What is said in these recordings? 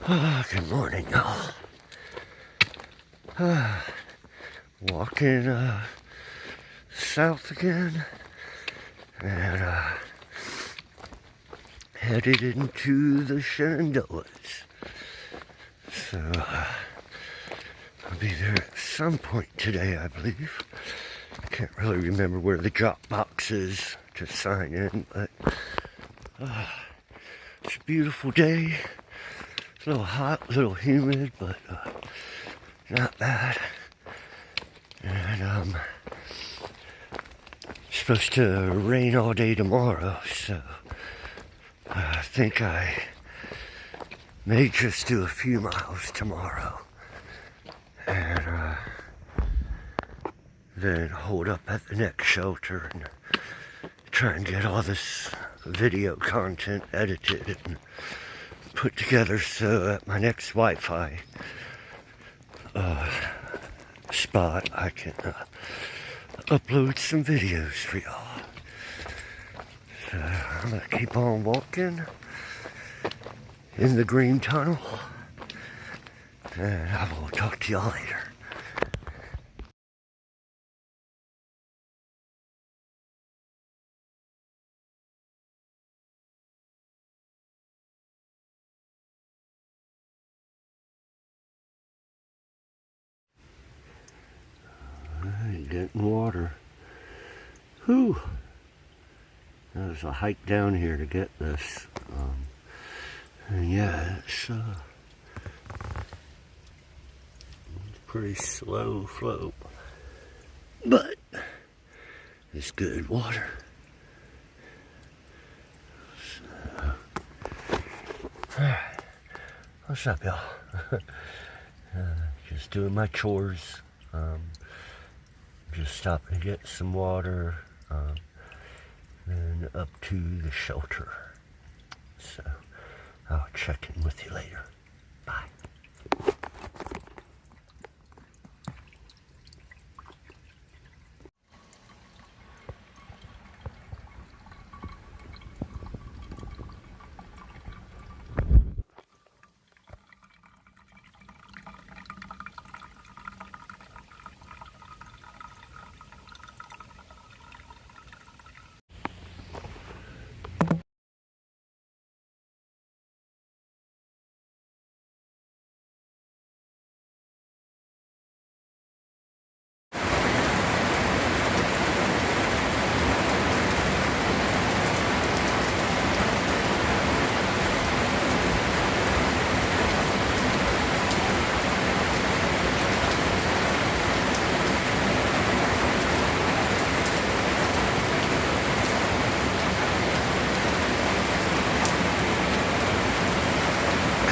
Good morning, y'all. Walking south again and headed into the Shenandoahs. So I'll be there at some point today, I believe. I can't really remember where the drop box is to sign in, but it's a beautiful day. It's a little hot, a little humid, but not bad. And it's supposed to rain all day tomorrow, so I think I may just do a few miles tomorrow and then hold up at the next shelter and try and get all this video content edited and put together so at my next Wi-Fi spot I can upload some videos for y'all. So I'm gonna keep on walking in the green tunnel and I will talk to y'all later. Getting water. Whew. There's a hike down here to get this. And yeah, it's pretty slow flow. But it's good water. So, what's up, y'all? Just doing my chores. Just stopping to get some water, then up to the shelter. So I'll check in with you later. Bye.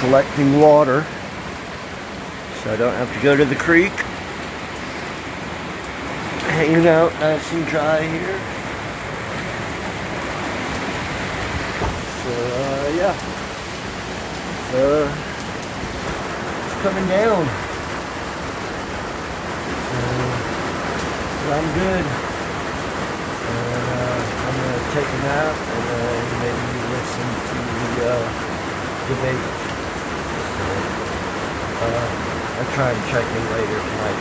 Collecting water so I don't have to go to the creek. Hanging out nice and dry here. So yeah, it's coming down. But I'm good. I'm gonna take a nap and maybe listen to the debate. I'll try and check in later tonight.